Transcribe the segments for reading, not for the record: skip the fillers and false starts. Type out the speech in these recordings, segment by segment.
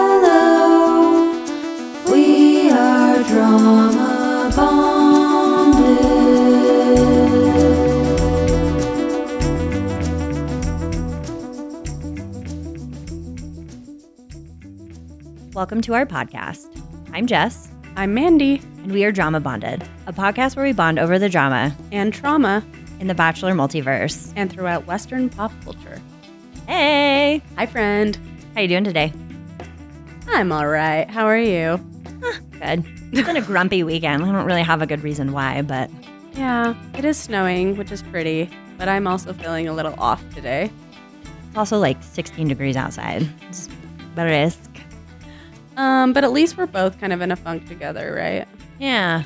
Hello, we are drama bonded. Welcome to our podcast. I'm Jess, I'm Mandy. and we are Drama Bonded, a podcast where we bond over the drama And trauma. in the Bachelor multiverse. And throughout Western pop culture. Hey, Hi, friend. how you doing today? I'm all right. How are you? Good. It's been a grumpy weekend. I don't really have a good reason why, but Yeah, it is snowing, which is pretty, but I'm also feeling a little off today. it's also like 16 degrees outside. It's a risk. But at least we're both kind of in a funk together, right? Yeah.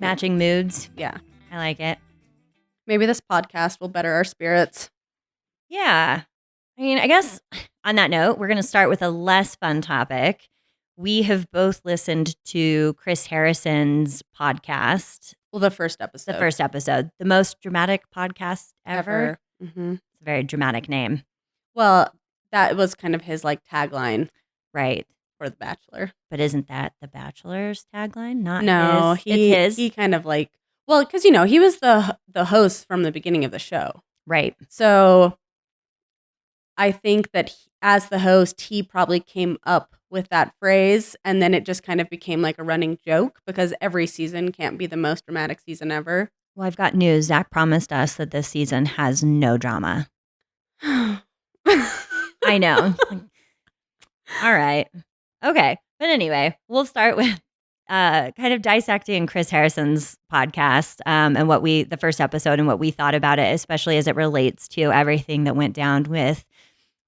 Matching moods. Yeah. I like it. Maybe this podcast will better our spirits. Yeah. I mean, I guess on that note, we're going to start with a less fun topic. We have both listened to Chris Harrison's podcast, Well, the first episode. the first episode, the most dramatic podcast ever. Mm-hmm. It's a very dramatic name. Well, that was kind of his like tagline Right. for The Bachelor. But isn't that The Bachelor's tagline? Not No, his. It's his. he kind of like, well, because, you know, he was the host from the beginning of the show. Right. So I think that as the host, he probably came up with that phrase, and then it just kind of became like a running joke because every season can't be the most dramatic season ever. Well, I've got news. Zach promised us that this season has no drama. I know. All right. Okay. But anyway, we'll start with kind of dissecting Chris Harrison's podcast and the first episode and what we thought about it, especially as it relates to everything that went down with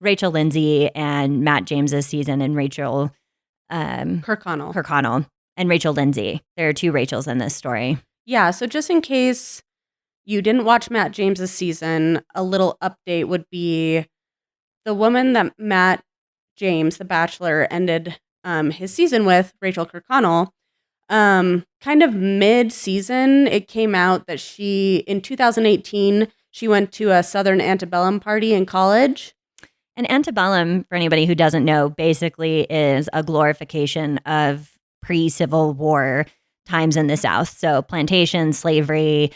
Rachel Lindsay and Matt James's season and Rachel Kirkconnell. and Rachel Lindsay. There are two Rachels in this story. Yeah, so just in case you didn't watch Matt James's season, a little update would be the woman that Matt James, the Bachelor, ended his season with, Rachel Kirkconnell. Kind of mid-season, it came out that in 2018, she went to a Southern Antebellum party in college. And antebellum, for anybody who doesn't know, basically is a glorification of pre-Civil War times in the South. So plantation, slavery.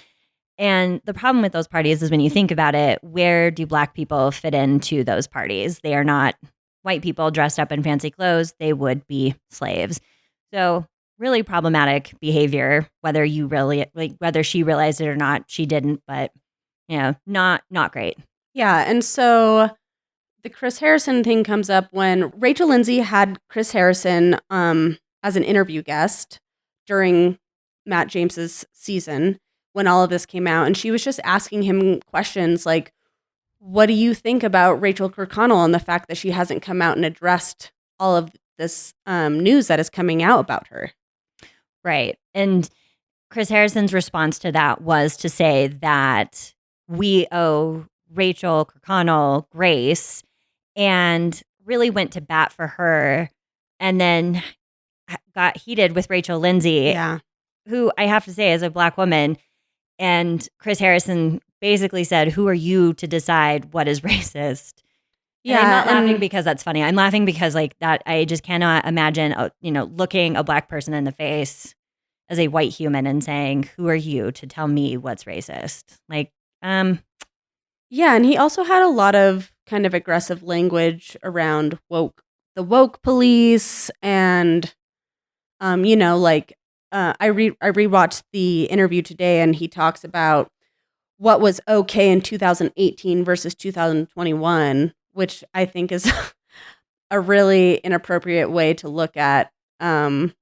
And the problem with those parties is when you think about it, where do Black people fit into those parties? They are not white people dressed up in fancy clothes. They would be slaves. So really problematic behavior, whether she realized it or not. She didn't, but not great. Yeah, and so the Chris Harrison thing comes up when Rachel Lindsay had Chris Harrison as an interview guest during Matt James's season when all of this came out, and she was just asking him questions like, what do you think about Rachel Kirkconnell and the fact that she hasn't come out and addressed all of this news that is coming out about her? Right. And Chris Harrison's response to that was to say that we owe Rachel Kirkconnell grace and really went to bat for her and then got heated with Rachel Lindsay, Yeah. who I have to say is a Black woman. And Chris Harrison basically said, who are you to decide what is racist? Yeah, And I'm not laughing and- because that's funny. I'm laughing because like that, I just cannot imagine, looking a Black person in the face as a white human and saying, who are you to tell me what's racist? Like, Yeah, and he also had a lot of kind of aggressive language around the woke police, and I rewatched the interview today, and he talks about what was okay in 2018 versus 2021, which I think is a really inappropriate way to look at right.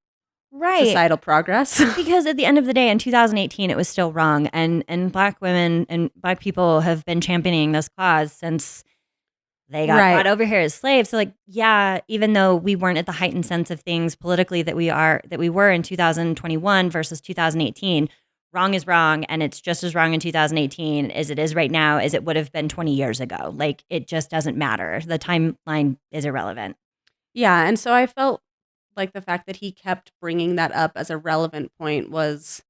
societal progress. Because at the end of the day, in 2018, it was still wrong. And Black women and Black people have been championing this cause since they got brought over here as slaves. So like, yeah, even though we weren't at the heightened sense of things politically that we were in 2021 versus 2018, wrong is wrong. And it's just as wrong in 2018 as it is right now, as it would have been 20 years ago. Like, it just doesn't matter. The timeline is irrelevant. Yeah, and so I felt like the fact that he kept bringing that up as a relevant point was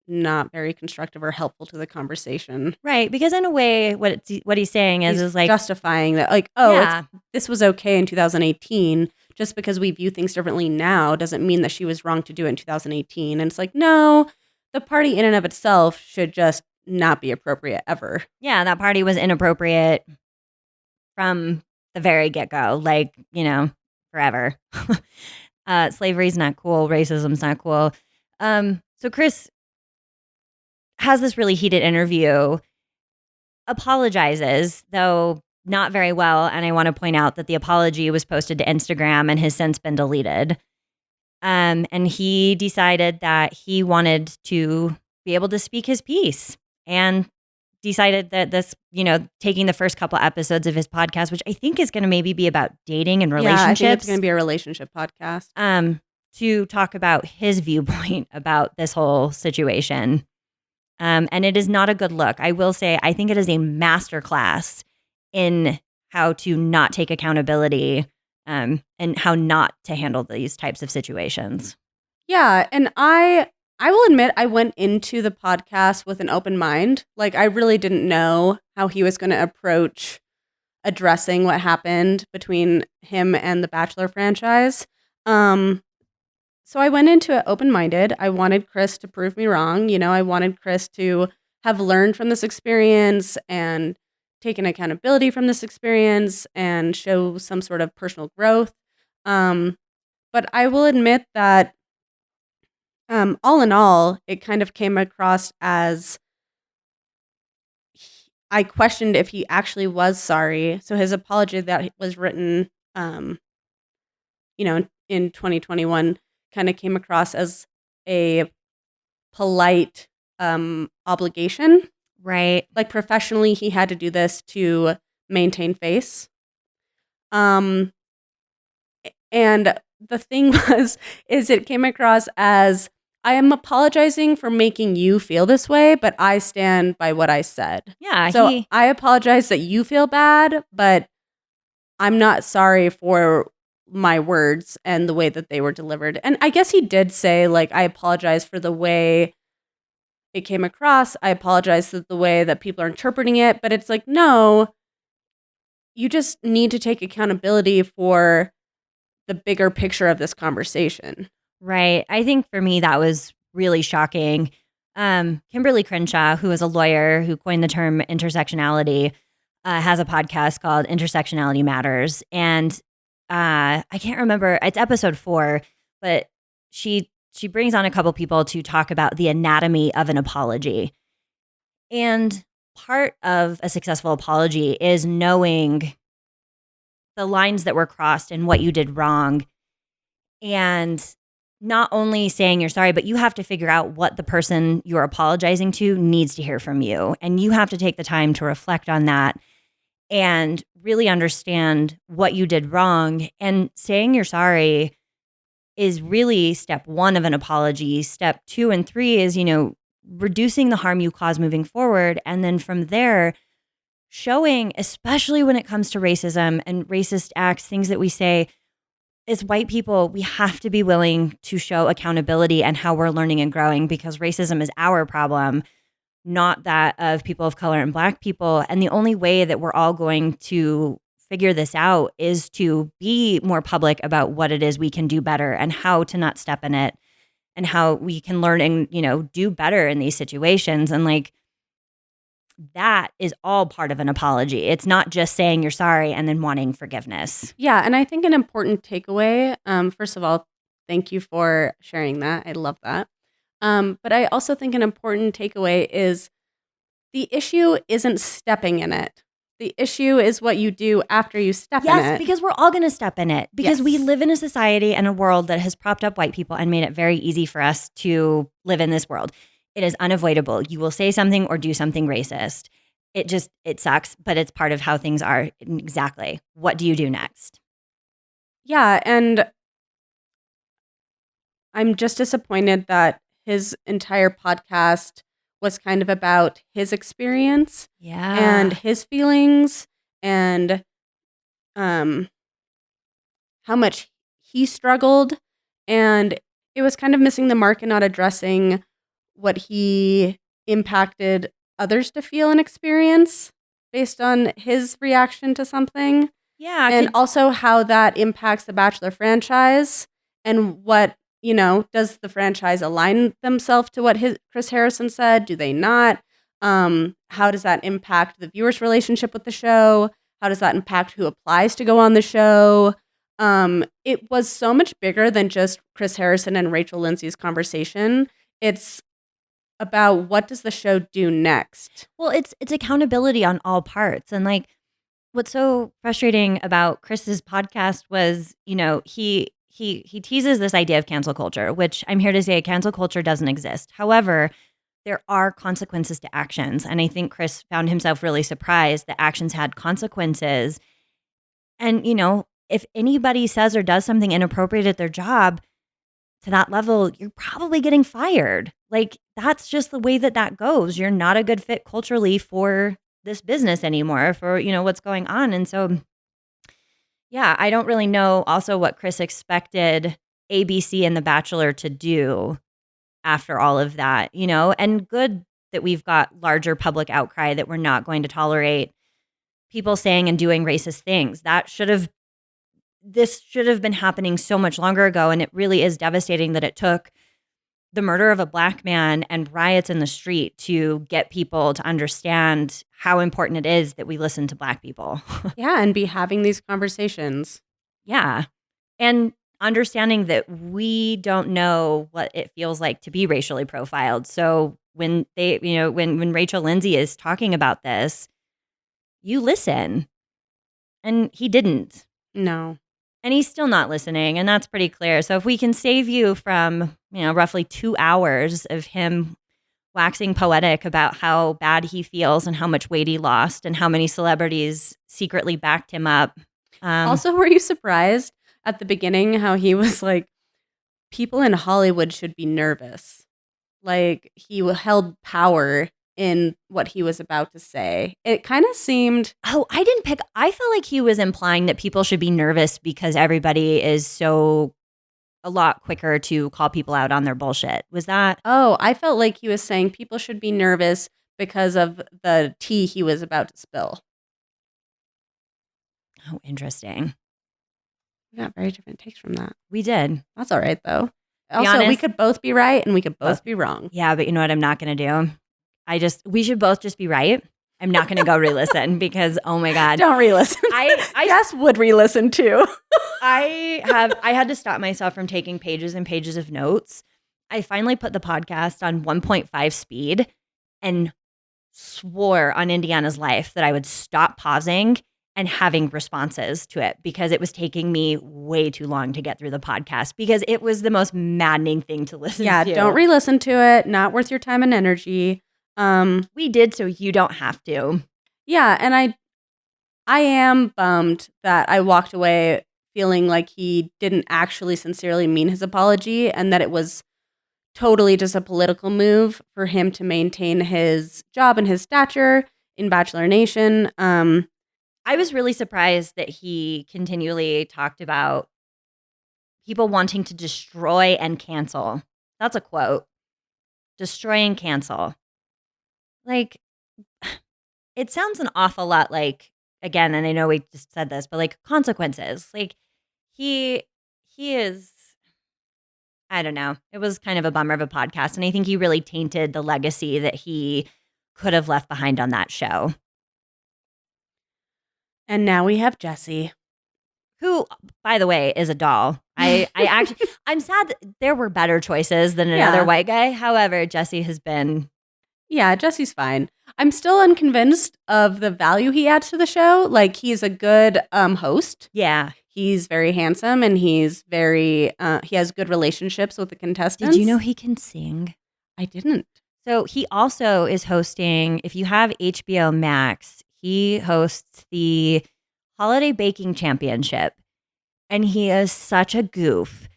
not very constructive or helpful to the conversation. Right. Because in a way, what he's saying is like justifying that, like, oh, yeah, this was okay in 2018. Just because we view things differently now doesn't mean that she was wrong to do it in 2018. And it's like, no, the party in and of itself should just not be appropriate ever. yeah, that party was inappropriate from the very get-go, like, forever. Slavery's not cool. Racism's not cool. So Chris has this really heated interview, apologizes, though not very well. And I want to point out that the apology was posted to Instagram and has since been deleted. And he decided that he wanted to be able to speak his piece and decided that this, taking the first couple episodes of his podcast, which I think is going to maybe be about dating and relationships. Yeah, I think it's going to be a relationship podcast. To talk about his viewpoint about this whole situation. And it is not a good look. I will say, I think it is a masterclass in how to not take accountability and how not to handle these types of situations. Yeah, and I will admit I went into the podcast with an open mind. Like, I really didn't know how he was going to approach addressing what happened between him and the Bachelor franchise. So I went into it open-minded. I wanted Chris to prove me wrong. I wanted Chris to have learned from this experience and taken accountability from this experience and show some sort of personal growth. But I will admit that all in all, it kind of came across as I questioned if he actually was sorry. So his apology that was written, in 2021 kind of came across as a polite obligation. Right. Like, professionally, he had to do this to maintain face. And the thing is it came across as, I am apologizing for making you feel this way, but I stand by what I said. Yeah. So I apologize that you feel bad, but I'm not sorry for my words and the way that they were delivered. And I guess he did say, like, I apologize for the way it came across. I apologize for the way that people are interpreting it. But it's like, no, you just need to take accountability for the bigger picture of this conversation. Right. I think for me, that was really shocking. Kimberly Crenshaw, who is a lawyer who coined the term intersectionality, has a podcast called Intersectionality Matters. And I can't remember, it's episode 4, but she brings on a couple people to talk about the anatomy of an apology. And part of a successful apology is knowing the lines that were crossed and what you did wrong. And not only saying you're sorry, but you have to figure out what the person you're apologizing to needs to hear from you. And you have to take the time to reflect on that and really understand what you did wrong. And saying you're sorry is really step 1 of an apology. Step 2 and 3 is, reducing the harm you cause moving forward. And then from there, showing, especially when it comes to racism and racist acts, things that we say, as white people, we have to be willing to show accountability and how we're learning and growing, because racism is our problem, not that of people of color and Black people. And the only way that we're all going to figure this out is to be more public about what it is we can do better and how to not step in it and how we can learn and, do better in these situations. And like, that is all part of an apology. It's not just saying you're sorry and then wanting forgiveness. Yeah, and I think an important takeaway, first of all, thank you for sharing that. I love that. But I also think an important takeaway is the issue isn't stepping in it. The issue is what you do after you step in it. Yes, because we're all going to step in it. Because we live in a society and a world that has propped up white people and made it very easy for us to live in this world. It is unavoidable. You will say something or do something racist. It sucks, but it's part of how things are. Exactly. What do you do next? Yeah, and I'm just disappointed that his entire podcast was kind of about his experience and his feelings and how much he struggled. And it was kind of missing the mark and not addressing what he impacted others to feel and experience based on his reaction to something. Yeah. And also how that impacts the Bachelor franchise and what, does the franchise align themselves to what Chris Harrison said? Do they not? How does that impact the viewer's relationship with the show? How does that impact who applies to go on the show? It was so much bigger than just Chris Harrison and Rachel Lindsay's conversation. It's about what does the show do next? Well, it's accountability on all parts. And like what's so frustrating about Chris's podcast was, he teases this idea of cancel culture, which I'm here to say cancel culture doesn't exist. However, there are consequences to actions. And I think Chris found himself really surprised that actions had consequences. And, if anybody says or does something inappropriate at their job to that level, you're probably getting fired. Like, that's just the way that goes. You're not a good fit culturally for this business anymore, for, what's going on. And so, yeah, I don't really know also what Chris expected ABC and The Bachelor to do after all of that, and good that we've got larger public outcry that we're not going to tolerate people saying and doing racist things. This should have been happening so much longer ago. And it really is devastating that it took the murder of a Black man and riots in the street to get people to understand how important it is that we listen to Black people. Yeah, and be having these conversations. Yeah. And understanding that we don't know what it feels like to be racially profiled. So when when Rachel Lindsay is talking about this, you listen. And he didn't. No. And he's still not listening, and that's pretty clear. So if we can save you from, roughly 2 hours of him waxing poetic about how bad he feels and how much weight he lost and how many celebrities secretly backed him up. Also, were you surprised at the beginning how he was like, people in Hollywood should be nervous? Like, he held power in what he was about to say. It kind of seemed... Oh, I felt like he was implying that people should be nervous because everybody is so a lot quicker to call people out on their bullshit. Was that? Oh, I felt like he was saying people should be nervous because of the tea he was about to spill. Oh, interesting. We got very different takes from that. We did. That's all right, though. Be Also, we honest- could both be right and we could both be wrong. Yeah, but you know what I'm not going to do? We should both just be right. I'm not going to go re-listen because, oh my God. Don't re-listen. I Jess would re-listen too. I had to stop myself from taking pages and pages of notes. I finally put the podcast on 1.5 speed and swore on Indiana's life that I would stop pausing and having responses to it because it was taking me way too long to get through the podcast because it was the most maddening thing to listen to. Yeah, don't re-listen to it. Not worth your time and energy. We did, so you don't have to. Yeah, and I am bummed that I walked away feeling like he didn't actually sincerely mean his apology and that it was totally just a political move for him to maintain his job and his stature in Bachelor Nation. I was really surprised that he continually talked about people wanting to destroy and cancel. That's a quote. Destroy and cancel. Like, it sounds an awful lot like, again, and I know we just said this, but like consequences. Like, he is, I don't know. It was kind of a bummer of a podcast. And I think he really tainted the legacy that he could have left behind on that show. And now we have Jesse. Who, by the way, is a doll. I actually, I'm sad that there were better choices than another white guy. However, Jesse has been. Yeah, Jesse's fine. I'm still unconvinced of the value he adds to the show. Like, he's a good host. Yeah. He's very handsome and he's very, he has good relationships with the contestants. Did you know he can sing? I didn't. So he also is hosting, if you have HBO Max, he hosts the Holiday Baking Championship. And he is such a goof.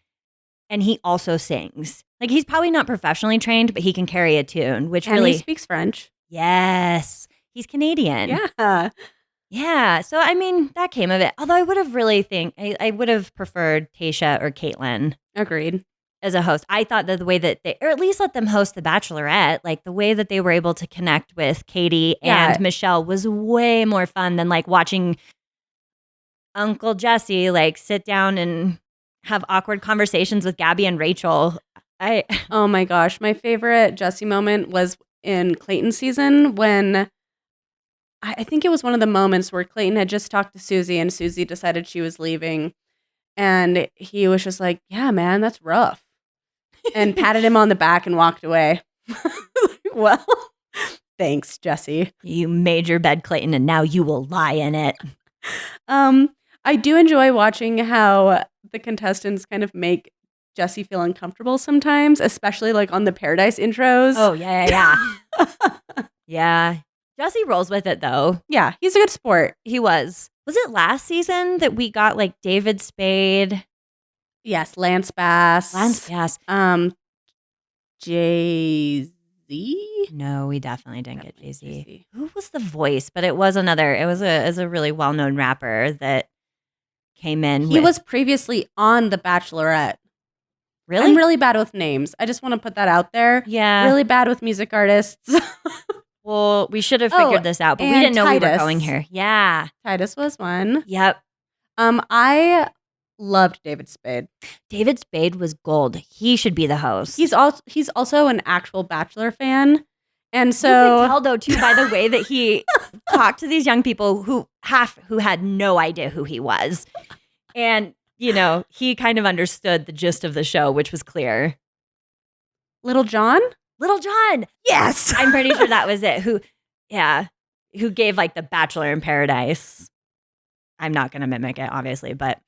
And he also sings. Like, he's probably not professionally trained, but he can carry a tune, which and really... he speaks French. Yes. He's Canadian. Yeah. Yeah. So, I mean, that came of it. Although I would have preferred Tayshia or Caitlyn. Agreed. as a host. I thought that the way that they, or at least let them host The Bachelorette, like the way that they were able to connect with Katie Yeah. and Michelle was way more fun than like watching Uncle Jesse like sit down and have awkward conversations with Gabby and Rachel. Oh my gosh. My favorite Jesse moment was in Clayton's season when I think it was one of the moments where Clayton had just talked to Susie and Susie decided she was leaving. And he was just like, yeah, man, that's rough. And patted him on the back and walked away. Well, thanks, Jesse. You made your bed, Clayton, and now you will lie in it. I do enjoy watching how the contestants kind of make Jesse feel uncomfortable sometimes, especially like on the Paradise intros. Oh, yeah. Yeah. Jesse rolls with it, though. Yeah, he's a good sport. He was. Was it last season that we got like David Spade? Yes, Lance Bass. Yes. Jay-Z? No, we definitely didn't get Jay-Z. Who was the voice? But it was a really well-known rapper that came in. He was previously on The Bachelorette. Really? I'm really bad with names. I just want to put that out there. Yeah. Really bad with music artists. Well, we should have figured this out, but we didn't know we were going here. Yeah. Titus was one. Yep. I loved David Spade. David Spade was gold. He should be the host. He's also an actual Bachelor fan. And you so can tell though too by the way that he talked to these young people who had no idea who he was. And, you know, he kind of understood the gist of the show, which was clear. Little John? Little John. Yes. I'm pretty sure that was it. Who gave like the Bachelor in Paradise. I'm not going to mimic it, obviously, but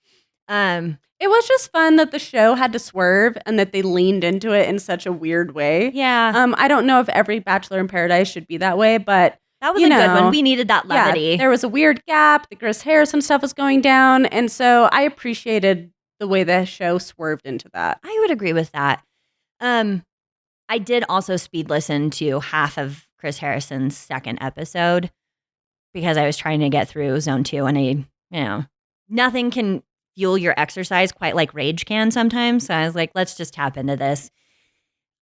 it was just fun that the show had to swerve and that they leaned into it in such a weird way. yeah, I don't know if every Bachelor in Paradise should be that way, but that was a good one. We needed that levity. Yeah, there was a weird gap. The Chris Harrison stuff was going down, and so I appreciated the way the show swerved into that. I would agree with that. I did also speed listen to half of Chris Harrison's second episode because I was trying to get through Zone 2, and nothing can fuel your exercise quite like rage can sometimes. So I was like, let's just tap into this.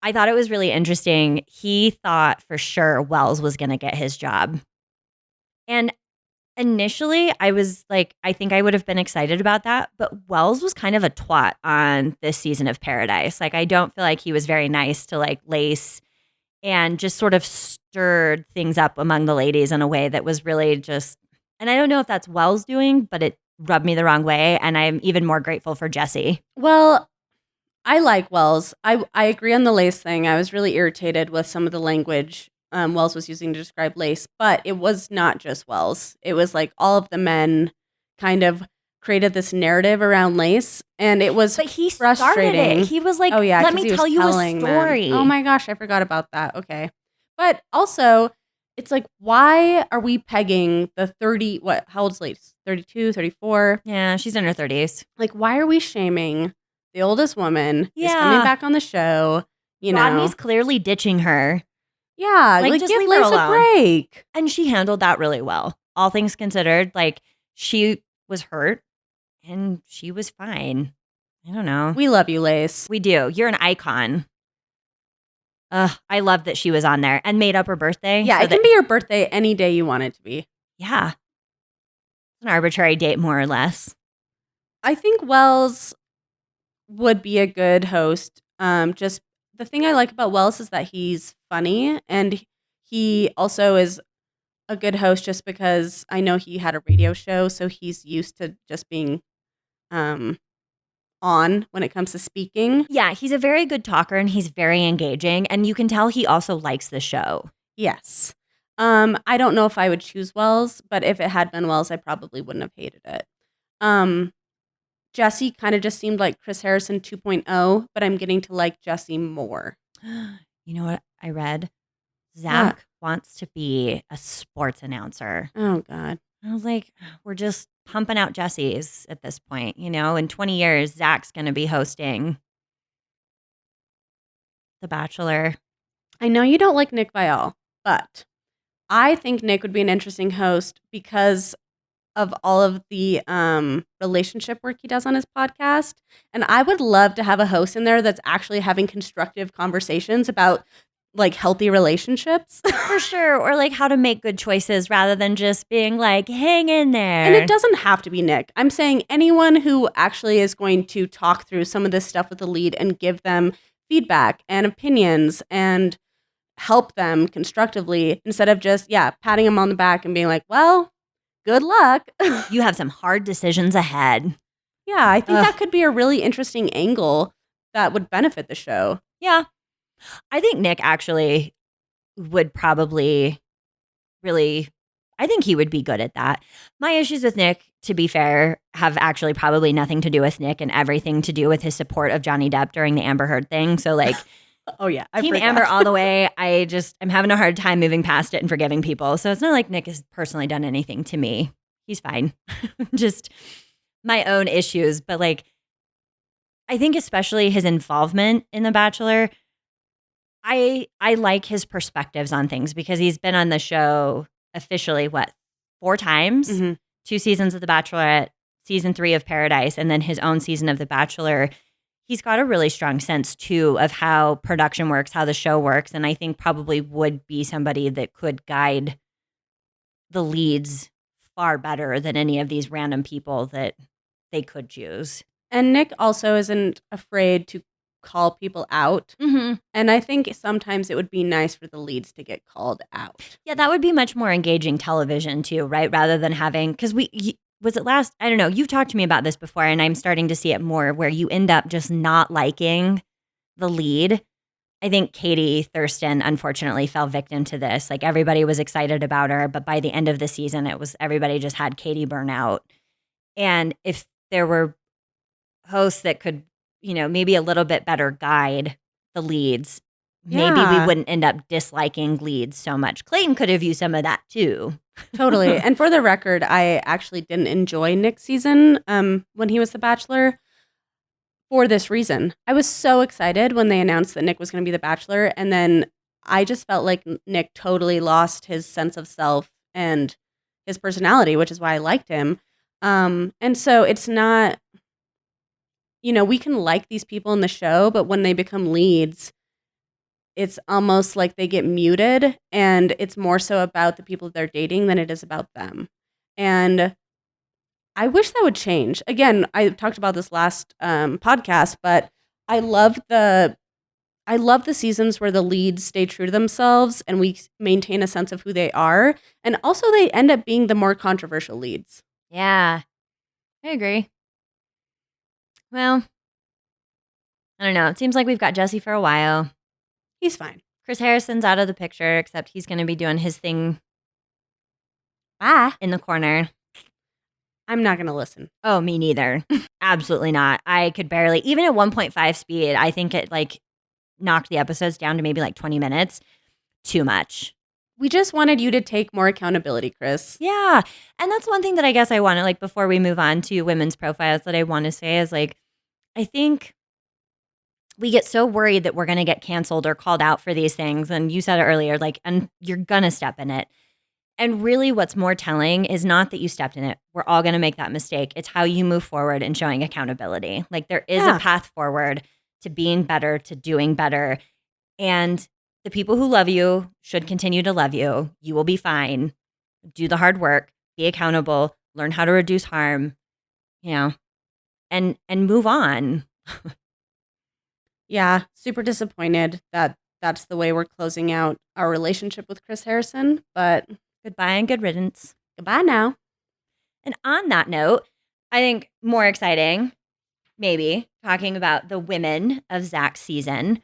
I thought it was really interesting. He thought for sure Wells was going to get his job. And initially, I was like, I think I would have been excited about that. But Wells was kind of a twat on this season of Paradise. Like, I don't feel like he was very nice to like Lace and just sort of stirred things up among the ladies in a way that was really just, and I don't know if that's Wells doing, but it rubbed me the wrong way. And I'm even more grateful for Jesse. Well, I like Wells. I agree on the Lace thing. I was really irritated with some of the language Wells was using to describe Lace, but it was not just Wells. It was like all of the men kind of created this narrative around Lace, and it was frustrating. Started it. He was like, oh, yeah, let me tell you a story. Them. Oh my gosh, I forgot about that. Okay. But also, it's like, why are we pegging the 30, how old's Lace? 32, 34? Yeah, she's in her 30s. Like, why are we shaming the oldest woman who's coming back on the show? Rodney's clearly ditching her. Yeah, like just give leave her Lace a alone. break. And she handled that really well. All things considered, like she was hurt and she was fine. I don't know. We love you, Lace. We do. You're an icon. I love that she was on there and made up her birthday. Yeah, so it can be your birthday any day you want it to be. Yeah. It's an arbitrary date, more or less. I think Wells would be a good host. Just the thing I like about Wells is that he's funny, and he also is a good host just because I know he had a radio show, so he's used to just being on when it comes to speaking. Yeah, he's a very good talker and he's very engaging, and you can tell he also likes the show. Yes. I don't know if I would choose Wells, but if it had been Wells, I probably wouldn't have hated it. Jesse kind of just seemed like Chris Harrison 2.0, but I'm getting to like Jesse more. You know what I read? Zach wants to be a sports announcer. Oh, God. I was like, we're just pumping out Jesse's at this point. In 20 years, Zach's going to be hosting The Bachelor. I know you don't like Nick Viall, but I think Nick would be an interesting host because of all of the relationship work he does on his podcast. And I would love to have a host in there that's actually having constructive conversations about like healthy relationships. For sure. Or like how to make good choices rather than just being like, hang in there. And it doesn't have to be Nick. I'm saying anyone who actually is going to talk through some of this stuff with the lead and give them feedback and opinions and help them constructively instead of just, patting them on the back and being like, well, good luck. You have some hard decisions ahead. Yeah, I think that could be a really interesting angle that would benefit the show. Yeah. I think Nick actually would probably I think he would be good at that. My issues with Nick, to be fair, have actually probably nothing to do with Nick and everything to do with his support of Johnny Depp during the Amber Heard thing. So like, oh yeah, Team Amber all the way. I'm having a hard time moving past it and forgiving people. So it's not like Nick has personally done anything to me. He's fine. Just my own issues. But like, I think especially his involvement in The Bachelor, I like his perspectives on things because he's been on the show officially, 4 times? Mhm. 2 seasons of The Bachelorette, season 3 of Paradise, and then his own season of The Bachelor. He's got a really strong sense, too, of how production works, how the show works, and I think probably would be somebody that could guide the leads far better than any of these random people that they could choose. And Nick also isn't afraid to call people out. Mm-hmm. And I think sometimes it would be nice for the leads to get called out. Yeah, that would be much more engaging television, too, right? Rather than having, because was it last, I don't know, you've talked to me about this before, and I'm starting to see it more where you end up just not liking the lead. I think Katie Thurston, unfortunately, fell victim to this. Like, everybody was excited about her, but by the end of the season, everybody just had Katie burn out. And if there were hosts that could, maybe a little bit better guide the leads, maybe we wouldn't end up disliking leads so much. Clayton could have used some of that, too. Totally. And for the record, I actually didn't enjoy Nick's season when he was The Bachelor for this reason. I was so excited when they announced that Nick was going to be The Bachelor, and then I just felt like Nick totally lost his sense of self and his personality, which is why I liked him. And so it's not, we can like these people in the show, but when they become leads, it's almost like they get muted, and it's more so about the people they're dating than it is about them. And I wish that would change. Again, I talked about this last podcast, but I love the seasons where the leads stay true to themselves and we maintain a sense of who they are. And also they end up being the more controversial leads. Yeah, I agree. Well, I don't know. It seems like we've got Jesse for a while. He's fine. Chris Harrison's out of the picture, except he's going to be doing his thing in the corner. I'm not going to listen. Oh, me neither. Absolutely not. I could barely, even at 1.5 speed, I think it like knocked the episodes down to maybe like 20 minutes. Too much. We just wanted you to take more accountability, Chris. Yeah. And that's one thing that I guess I want to, like, before we move on to women's profiles, that I want to say is like, I think we get so worried that we're going to get canceled or called out for these things. And you said it earlier, like, and you're going to step in it. And really what's more telling is not that you stepped in it. We're all going to make that mistake. It's how you move forward and showing accountability. Like, there is a path forward to being better, to doing better. And the people who love you should continue to love you. You will be fine. Do the hard work, be accountable, learn how to reduce harm, and move on. Yeah, super disappointed that that's the way we're closing out our relationship with Chris Harrison, but goodbye and good riddance. Goodbye now. And on that note, I think more exciting, maybe, talking about the women of Zach's season.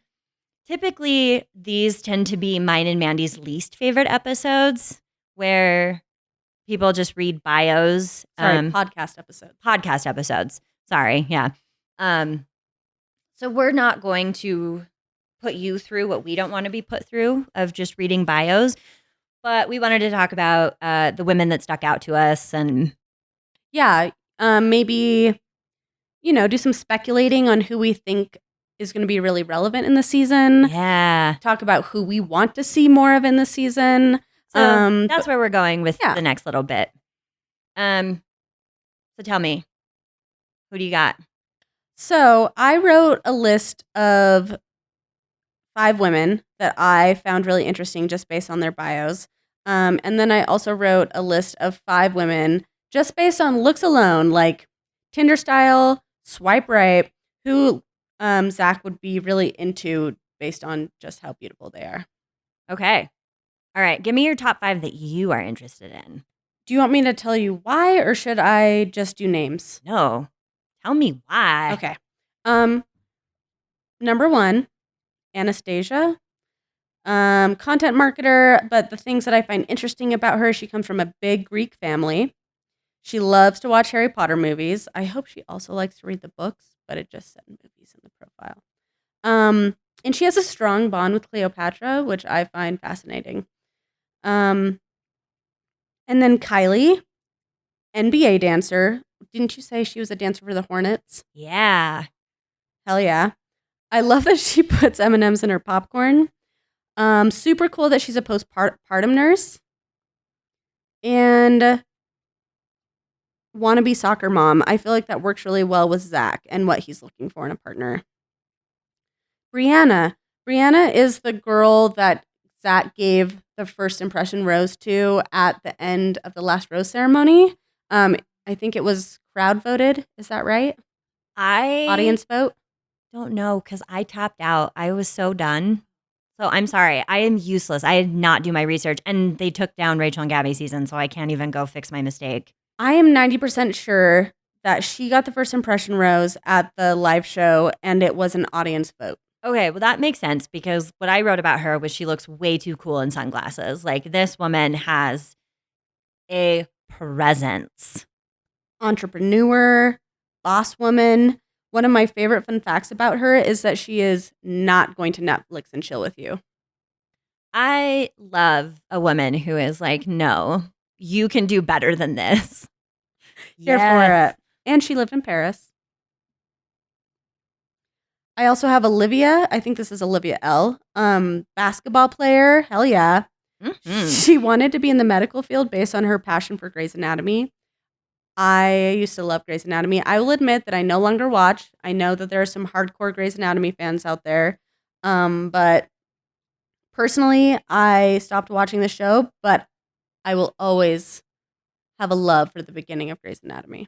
Typically, these tend to be mine and Mandy's least favorite episodes, where people just read bios. Podcast episodes. Podcast episodes. Sorry, yeah. So we're not going to put you through what we don't want to be put through of just reading bios, but we wanted to talk about the women that stuck out to us and maybe do some speculating on who we think is going to be really relevant in the season. Yeah. Talk about who we want to see more of in the season. So that's where we're going with the next little bit. So tell me, who do you got? So I wrote a list of 5 women that I found really interesting just based on their bios. And then I also wrote a list of 5 women just based on looks alone, like Tinder style, swipe right, who Zach would be really into based on just how beautiful they are. Okay. All right. Give me your top 5 that you are interested in. Do you want me to tell you why, or should I just do names? No. Tell me why. Okay. Number 1, Anastasia. Content marketer, but the things that I find interesting about her, she comes from a big Greek family. She loves to watch Harry Potter movies. I hope she also likes to read the books, but it just said movies in the profile. And she has a strong bond with Cleopatra, which I find fascinating. And then Kylie, NBA dancer. Didn't you say she was a dancer for the Hornets? Yeah. Hell yeah. I love that she puts M&Ms in her popcorn. Super cool that she's a postpartum nurse. And wannabe soccer mom. I feel like that works really well with Zach and what he's looking for in a partner. Brianna. Brianna is the girl that Zach gave the first impression rose to at the end of the last rose ceremony. I think it was crowd voted. Is that right? Audience vote? Don't know because I tapped out. I was so done. So I'm sorry. I am useless. I did not do my research. And they took down Rachel and Gabby's season, so I can't even go fix my mistake. I am 90% sure that she got the first impression rose at the live show and it was an audience vote. Okay, well, that makes sense because what I wrote about her was she looks way too cool in sunglasses. Like, this woman has a presence. Entrepreneur, boss woman. One of my favorite fun facts about her is that she is not going to Netflix and chill with you. I love a woman who is like, no, you can do better than this. Here for it. And she lived in Paris. I also have Olivia. I think this is Olivia L. Basketball player. Hell yeah. Mm-hmm. She wanted to be in the medical field based on her passion for Grey's Anatomy. I used to love Grey's Anatomy. I will admit that I no longer watch. I know that there are some hardcore Grey's Anatomy fans out there. But personally, I stopped watching the show, but I will always have a love for the beginning of Grey's Anatomy.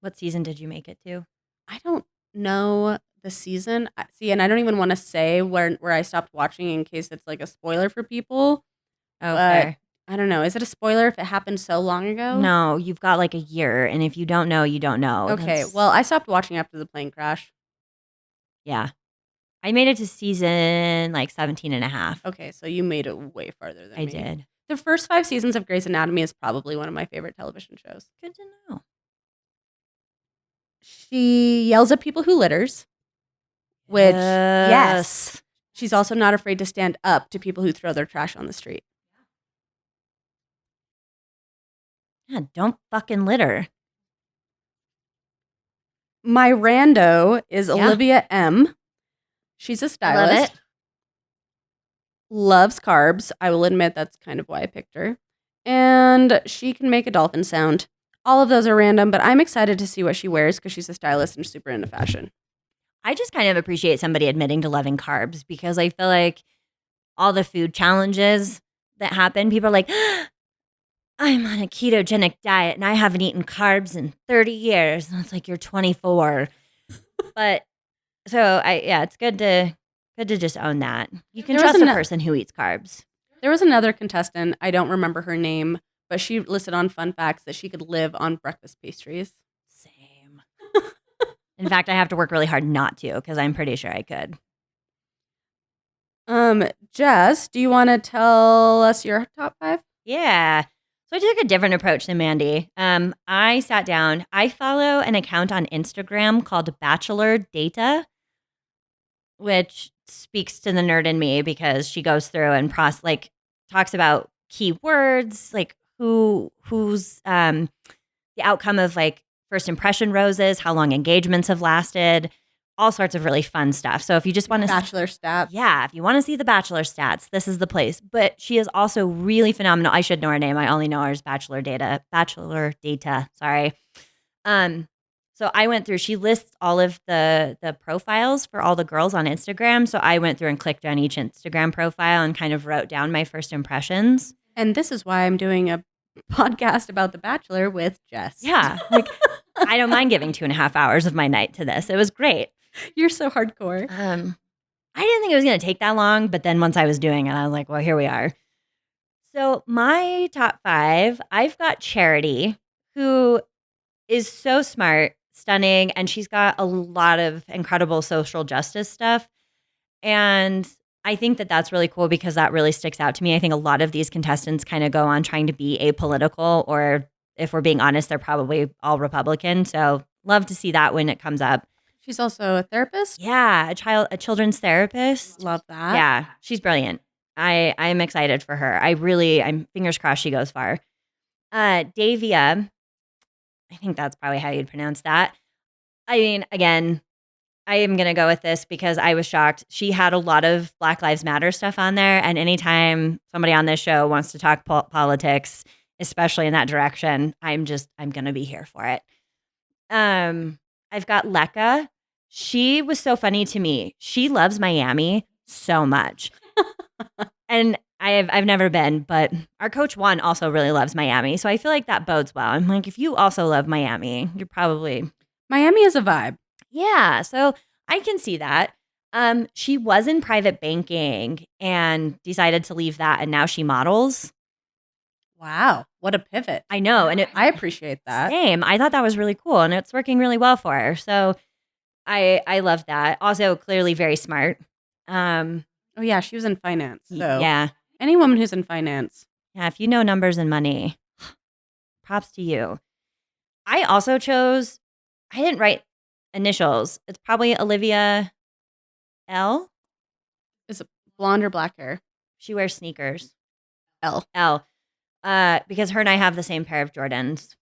What season did you make it to? I don't know the season. See, and I don't even want to say where I stopped watching in case it's like a spoiler for people. Okay. But I don't know. Is it a spoiler if it happened so long ago? No, you've got like a year. And if you don't know, you don't know. Okay. Well, I stopped watching after the plane crash. Yeah. I made it to season like 17 and a half. Okay. So you made it way farther than me. I did. The first 5 seasons of Grey's Anatomy is probably one of my favorite television shows. Good to know. She yells at people who litters, which, yes. She's also not afraid to stand up to people who throw their trash on the street. Yeah, don't fucking litter. My rando is Olivia M. She's a stylist. Love it. Loves carbs. I will admit that's kind of why I picked her. And she can make a dolphin sound. All of those are random, but I'm excited to see what she wears because she's a stylist and super into fashion. I just kind of appreciate somebody admitting to loving carbs because I feel like all the food challenges that happen, people are like, I'm on a ketogenic diet and I haven't eaten carbs in 30 years. And it's like, you're 24. But so it's good to just own that. You can trust a person who eats carbs. There was another contestant, I don't remember her name, but she listed on Fun Facts that she could live on breakfast pastries. Same. In fact, I have to work really hard not to because I'm pretty sure I could. Jess, do you want to tell us your top 5? Yeah. So I took a different approach than Mandy. I sat down. I follow an account on Instagram called Bachelor Data, which speaks to the nerd in me because she goes through and talks about keywords, like who's the outcome of like first impression roses, how long engagements have lasted, all sorts of really fun stuff. So if you just want to Bachelor stats. yeah, if you want to see the Bachelor stats, this is the place. But she is also really phenomenal. I should know her name. I only know her as Bachelor Data. Sorry. So I went through. She lists all of the profiles for all the girls on Instagram. So I went through and clicked on each Instagram profile and kind of wrote down my first impressions. And this is why I'm doing a podcast about The Bachelor with Jess. Yeah, like I don't mind giving 2.5 hours of my night to this. It was great. You're so hardcore. I didn't think it was going to take that long, but then once I was doing it, I was like, well, here we are. So my top 5, I've got Charity, who is so smart, stunning, and she's got a lot of incredible social justice stuff. And I think that that's really cool because that really sticks out to me. I think a lot of these contestants kind of go on trying to be apolitical, or if we're being honest, they're probably all Republican. So love to see that when it comes up. She's also a therapist. Yeah, a children's therapist. Love that. Yeah, she's brilliant. I'm excited for her. I'm fingers crossed she goes far. Davia, I think that's probably how you'd pronounce that. I mean, again, I am going to go with this because I was shocked. She had a lot of Black Lives Matter stuff on there. And anytime somebody on this show wants to talk politics, especially in that direction, I'm going to be here for it. I've got Lekka. She was so funny to me. She loves Miami so much. And I've never been, but our coach Juan also really loves Miami. So I feel like that bodes well. I'm like, if you also love Miami, you're probably... Miami is a vibe. Yeah, so I can see that. She was in private banking and decided to leave that, and now she models. Wow, what a pivot. I know, and I appreciate that. Same. I thought that was really cool, and it's working really well for her. So I love that. Also, clearly very smart. Oh yeah, she was in finance. So yeah, any woman who's in finance. Yeah, if you know numbers and money, props to you. I also chose, I didn't write initials. It's probably Olivia L. Is it blonde or black hair? She wears sneakers. L. Because her and I have the same pair of Jordans.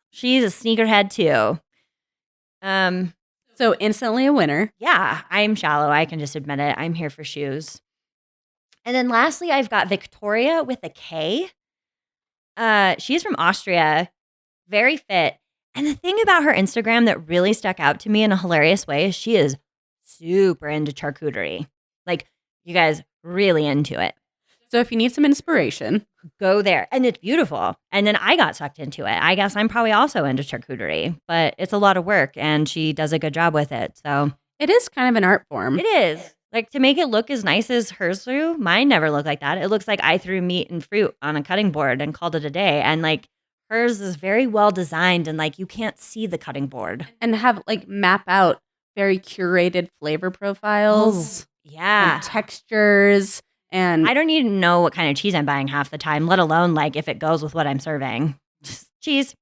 She's a sneakerhead too. So instantly a winner. Yeah, I'm shallow. I can just admit it. I'm here for shoes. And then lastly, I've got Victoria with a K. She's from Austria, very fit. And the thing about her Instagram that really stuck out to me in a hilarious way is she is super into charcuterie. Like, you guys really into it. So if you need some inspiration, go there. And it's beautiful. And then I got sucked into it. I guess I'm probably also into charcuterie, but it's a lot of work and she does a good job with it. So it is kind of an art form. It is. Like, to make it look as nice as hers threw, mine never looked like that. It looks like I threw meat and fruit on a cutting board and called it a day. And like, hers is very well designed and like you can't see the cutting board. And have like map out very curated flavor profiles. Yeah. And textures. And I don't even know what kind of cheese I'm buying half the time, let alone like if it goes with what I'm serving. Just cheese.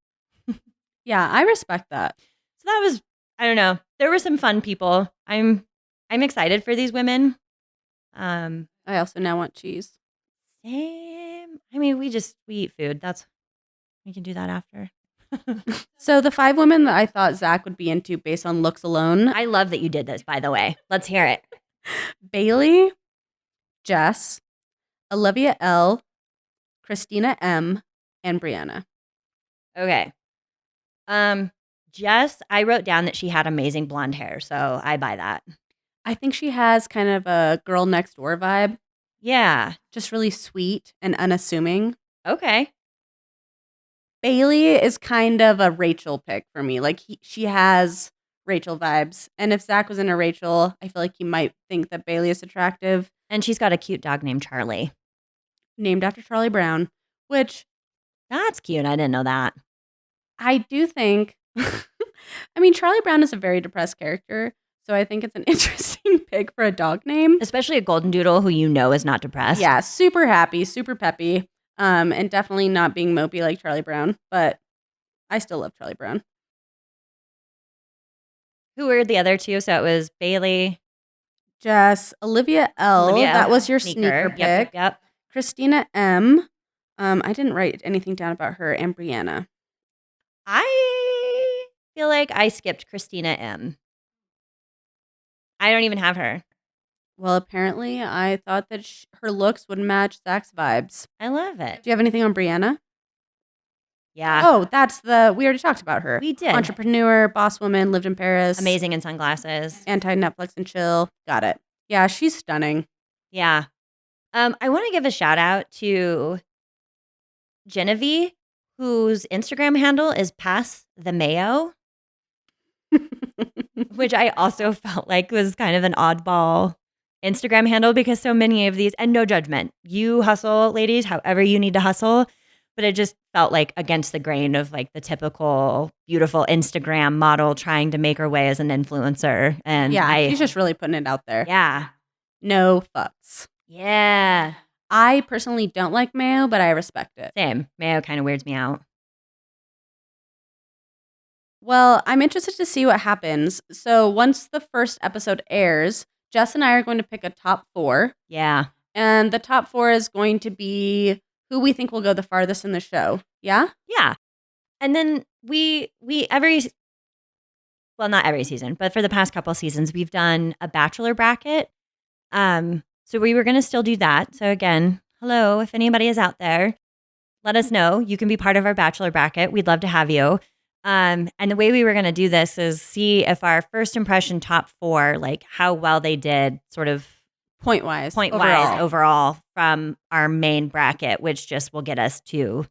Yeah, I respect that. So that was, I don't know. There were some fun people. I'm excited for these women. I also now want cheese. Same. I mean, we eat food. We can do that after. So the 5 women that I thought Zach would be into based on looks alone. I love that you did this, by the way. Let's hear it. Bailey, Jess, Olivia L, Christina M, and Brianna. Okay. Jess, I wrote down that she had amazing blonde hair, so I buy that. I think she has kind of a girl next door vibe. Yeah. Just really sweet and unassuming. Okay. Bailey is kind of a Rachel pick for me. Like she has Rachel vibes. And if Zach was into Rachel, I feel like he might think that Bailey is attractive. And she's got a cute dog named Charlie. Named after Charlie Brown, which... That's cute. I didn't know that. I do think... I mean, Charlie Brown is a very depressed character. So I think it's an interesting pick for a dog name. Especially a golden doodle who you know is not depressed. Yeah, super happy, super peppy. And definitely not being mopey like Charlie Brown. But I still love Charlie Brown. Who were the other two? So it was Bailey, Jess, Olivia L. That was your sneaker pick. Yep. Christina M. I didn't write anything down about her. And Brianna. I feel like I skipped Christina M. I don't even have her. Well, apparently, I thought that her looks would match Zach's vibes. I love it. Do you have anything on Brianna? Yeah. Oh, we already talked about her. We did. Entrepreneur, boss woman, lived in Paris. Amazing in sunglasses. Anti-Netflix and chill. Got it. Yeah, she's stunning. Yeah. I want to give a shout out to Genevieve, whose Instagram handle is Pass the Mayo, which I also felt like was kind of an oddball Instagram handle because so many of these, and no judgment, you hustle, ladies, however you need to hustle, but it just felt like against the grain of like the typical beautiful Instagram model trying to make her way as an influencer. And yeah, she's just really putting it out there. Yeah. No fucks. Yeah. I personally don't like mayo, but I respect it. Same. Mayo kind of weirds me out. Well, I'm interested to see what happens. So once the first episode airs, Jess and I are going to pick a top 4. Yeah. And the top 4 is going to be who we think will go the farthest in the show. Yeah? Yeah. And then we not every season, but for the past couple seasons, we've done a Bachelor bracket. So we were going to still do that. So again, hello, if anybody is out there, let us know. You can be part of our Bachelor bracket. We'd love to have you. And the way we were going to do this is see if our first impression top 4, like how well they did sort of point-wise overall from our main bracket, which just will get us to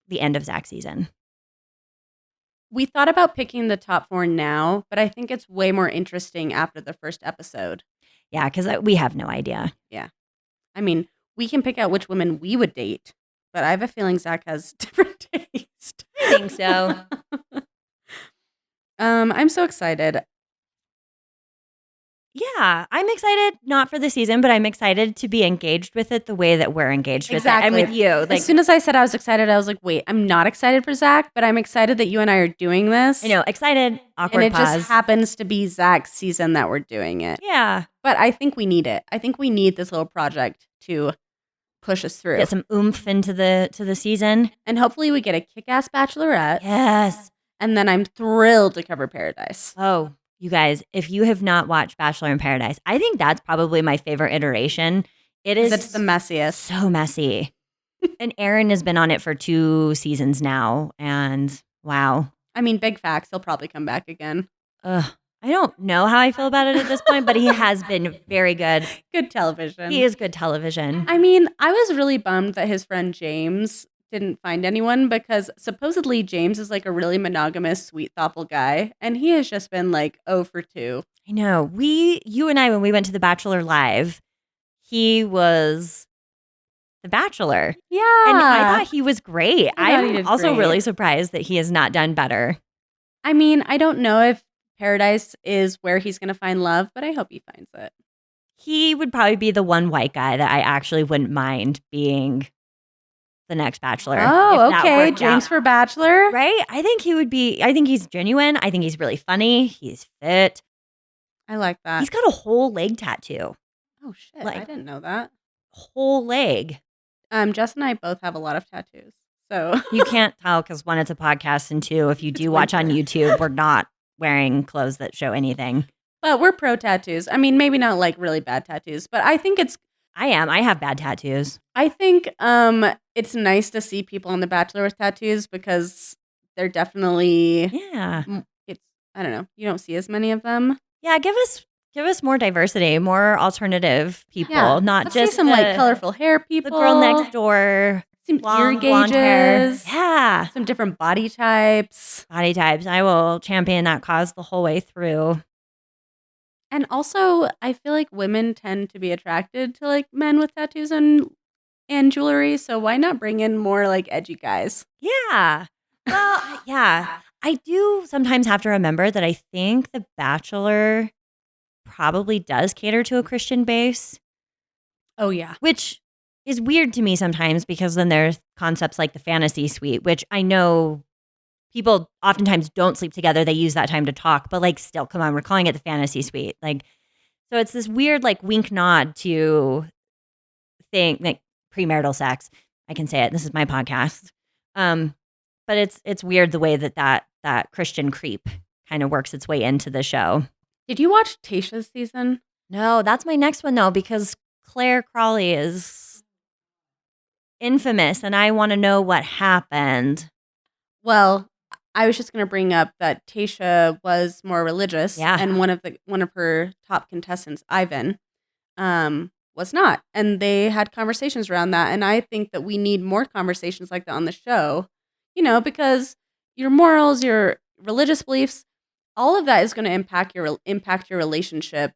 the end of Zach's season. We thought about picking the top 4 now, but I think it's way more interesting after the first episode. Yeah, because we have no idea. Yeah. I mean, we can pick out which women we would date, but I have a feeling Zach has different taste. I think so. I'm so excited. Yeah, I'm excited, not for the season, but I'm excited to be engaged with it the way that we're engaged with it. I'm with you. Like, as soon as I said I was excited, I was like, wait, I'm not excited for Zach, but I'm excited that you and I are doing this. I know, excited, awkward and it pause. just happens to be Zach's season that we're doing it. Yeah. But I think we need it. I think we need this little project to push us through. Get some oomph into the season. And hopefully we get a kick-ass bachelorette. Yes. And then I'm thrilled to cover Paradise. Oh, you guys, if you have not watched Bachelor in Paradise, I think that's probably my favorite iteration. It's the messiest. So messy. And Aaron has been on it for 2 seasons now. And wow. I mean, big facts. He'll probably come back again. I don't know how I feel about it at this point, but he has been very good. Good television. He is good television. I mean, I was really bummed that his friend James didn't find anyone because supposedly James is like a really monogamous, sweet, thoughtful guy. And he has just been like 0 for 2. I know. You and I, when we went to the Bachelor Live, he was the Bachelor. Yeah. And I thought he was great. I'm also great. really surprised that he has not done better. I mean, I don't know if Paradise is where he's going to find love, but I hope he finds it. He would probably be the one white guy that I actually wouldn't mind being the next Bachelor. Oh, okay. James for Bachelor. Right? I think he would be, I think he's genuine. I think he's really funny. He's fit. I like that. He's got a whole leg tattoo. Oh, shit. Like- I didn't know that. Whole leg. Jess and I both have a lot of tattoos. So You can't tell because 1, it's a podcast, and 2, if you do watch on YouTube, we're not wearing clothes that show anything. But we're pro tattoos. I mean, maybe not like really bad tattoos, but I think I have bad tattoos. I think it's nice to see people on The Bachelor with tattoos because they're definitely Yeah. I don't know. You don't see as many of them. Yeah, give us more diversity, more alternative people, Yeah. not Let's just see some like colorful hair people. the girl next door, some long ear blonde hair. gauges. Yeah. Some different body types. Body types. I will champion that cause the whole way through. And also, I feel like women tend to be attracted to like men with tattoos and jewelry. So why not bring in more like edgy guys? Yeah. Well, yeah. I do sometimes have to remember that I think The Bachelor probably does cater to a Christian base, Oh yeah. which is weird to me sometimes because then there's concepts like the fantasy suite, which I know people oftentimes don't sleep together. They use that time to talk, but like still, come on, we're calling it the fantasy suite. Like, so it's this weird like wink nod to think like premarital sex. I can say it. This is my podcast. But it's weird the way that Christian creep kind of works its way into the show. Did you watch Tayshia's season? No, that's my next one though, because Claire Crawley is infamous and I want to know what happened. Well, I was just going to bring up that Tayshia was more religious, Yeah. and one of her top contestants, Ivan, was not, and they had conversations around that. And I think that we need more conversations like that on the show, because your morals, your religious beliefs, all of that is going to impact your relationship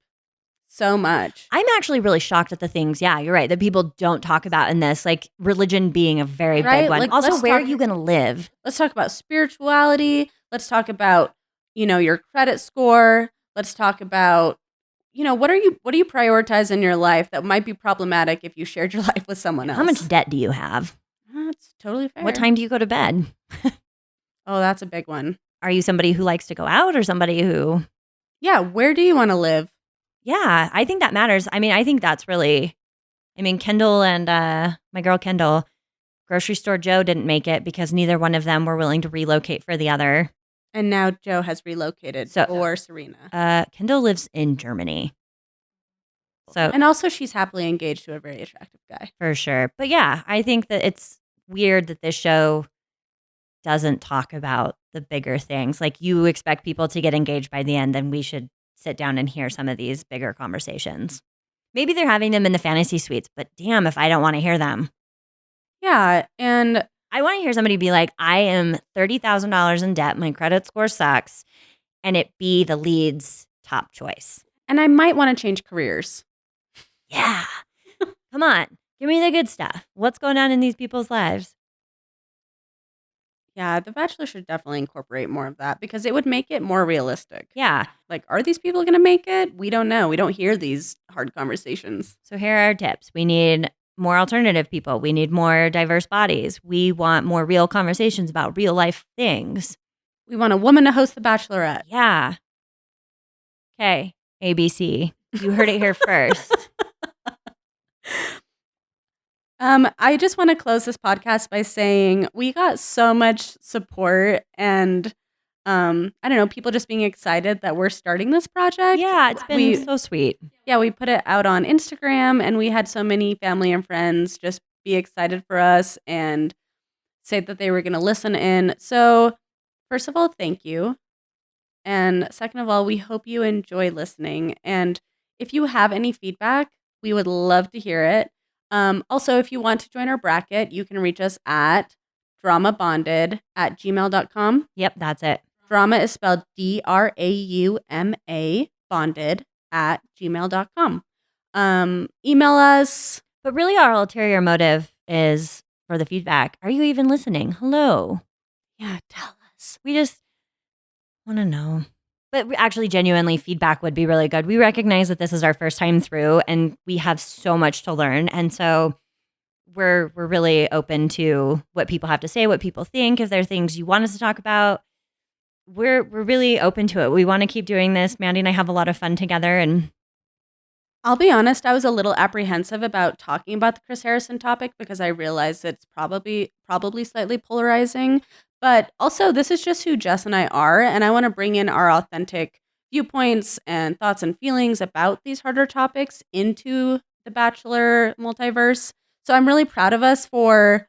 so much. I'm actually really shocked at the things, yeah, you're right, that people don't talk about in this, like religion being a very Right? big one. Like, Also, let's where are talk- you going to live? Let's talk about spirituality. Let's talk about, your credit score. Let's talk about, what do you prioritize in your life that might be problematic if you shared your life with someone else? How much debt do you have? That's totally fair. What time do you go to bed? Oh, that's a big one. Are you somebody who likes to go out or somebody who... Yeah, where do you want to live? Yeah, I think that matters. I mean, I think that's really... I mean, Kendall and my girl Kendall, Grocery Store Joe didn't make it because neither one of them were willing to relocate for the other. And now Joe has relocated for Serena. Kendall lives in Germany. So, and also she's happily engaged to a very attractive guy. For sure. But yeah, I think that it's weird that this show doesn't talk about the bigger things. Like, you expect people to get engaged by the end, then we should sit down and hear some of these bigger conversations. Maybe they're having them in the fantasy suites, but damn if I don't want to hear them. Yeah, and I want to hear somebody be like, I am $30,000 in debt, my credit score sucks, and it be the lead's top choice. And I might want to change careers. Yeah. Come on. Give me the good stuff. What's going on in these people's lives? Yeah, The Bachelor should definitely incorporate more of that because it would make it more realistic. Yeah. Like, are these people going to make it? We don't know. We don't hear these hard conversations. So here are our tips. We need more alternative people. We need more diverse bodies. We want more real conversations about real life things. We want a woman to host The Bachelorette. Yeah. Okay, ABC. You heard it here first. I just want to close this podcast by saying we got so much support and I don't know, people just being excited that we're starting this project. Yeah, it's been so sweet. Yeah, we put it out on Instagram and we had so many family and friends just be excited for us and say that they were going to listen in. So, first of all, thank you. And second of all, we hope you enjoy listening. And if you have any feedback, we would love to hear it. Also, if you want to join our bracket, you can reach us at dramabonded@gmail.com. Yep, that's it. Drama is spelled DRAUMA, bonded@gmail.com. Email us. But really, our ulterior motive is for the feedback. Are you even listening? Hello. Yeah, tell us. We just want to know. But actually, genuinely, feedback would be really good. We recognize that this is our first time through and we have so much to learn. And so we're really open to what people have to say, what people think. If there are things you want us to talk about, we're really open to it. We want to keep doing this. Mandy and I have a lot of fun together. And I'll be honest, I was a little apprehensive about talking about the Chris Harrison topic because I realized it's probably slightly polarizing. But also, this is just who Jess and I are, and I want to bring in our authentic viewpoints and thoughts and feelings about these harder topics into the Bachelor multiverse. So I'm really proud of us for,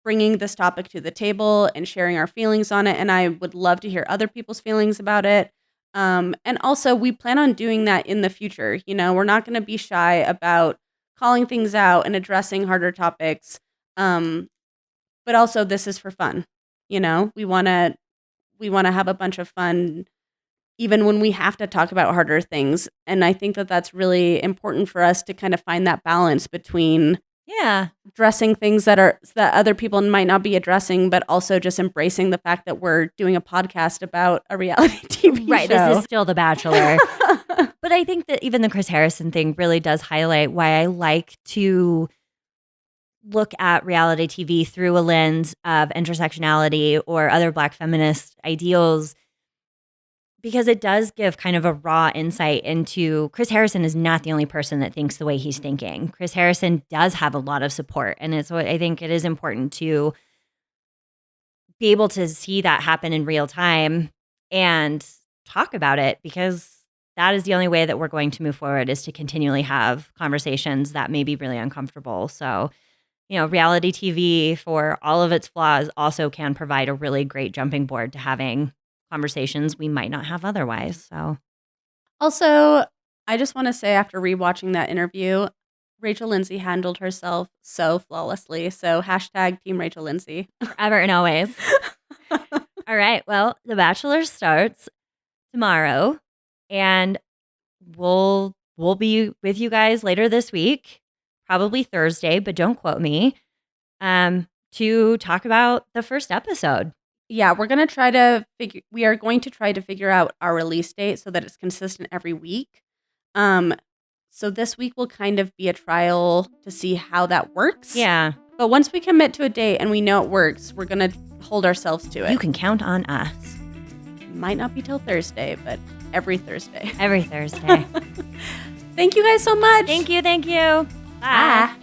bringing this topic to the table and sharing our feelings on it. And I would love to hear other people's feelings about it. And also, we plan on doing that in the future. We're not going to be shy about calling things out and addressing harder topics. But also, this is for fun. We want to have a bunch of fun, even when we have to talk about harder things. And I think that that's really important for us to kind of find that balance between addressing things that other people might not be addressing, but also just embracing the fact that we're doing a podcast about a reality TV right, show. This is still The Bachelor. But I think that even the Chris Harrison thing really does highlight why I like to look at reality TV through a lens of intersectionality or other Black feminist ideals, because it does give kind of a raw insight into Chris Harrison is not the only person that thinks the way he's thinking. Chris Harrison does have a lot of support. And it's what I think it is important to be able to see that happen in real time and talk about it, because that is the only way that we're going to move forward, is to continually have conversations that may be really uncomfortable. So, reality TV, for all of its flaws, also can provide a really great jumping board to having conversations we might not have otherwise. So, Also, I just want to say, after rewatching that interview, Rachel Lindsay handled herself so flawlessly. So hashtag Team Rachel Lindsay. forever and always. All right. Well, The Bachelor starts tomorrow, and we'll be with you guys later this week, probably Thursday, but don't quote me, to talk about the first episode. Yeah, we are going to try to figure out our release date so that it's consistent every week. So this week will kind of be a trial to see how that works. Yeah. But once we commit to a date and we know it works, we're going to hold ourselves to it. You can count on us. Might not be till Thursday, but every Thursday. Every Thursday. Thank you guys so much. Thank you. Bye. Bye.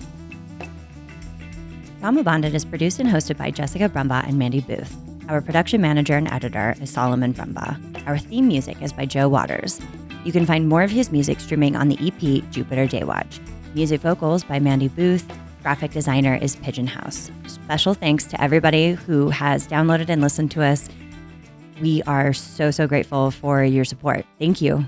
Drama Bonded is produced and hosted by Jessica Brumbaugh and Mandy Booth. Our production manager and editor is Solomon Brumbaugh. Our theme music is by Joe Waters. You can find more of his music streaming on the EP Jupiter Daywatch. Music vocals by Mandy Booth. Graphic designer is Pigeon House. Special thanks to everybody who has downloaded and listened to us. We are so, so grateful for your support. Thank you.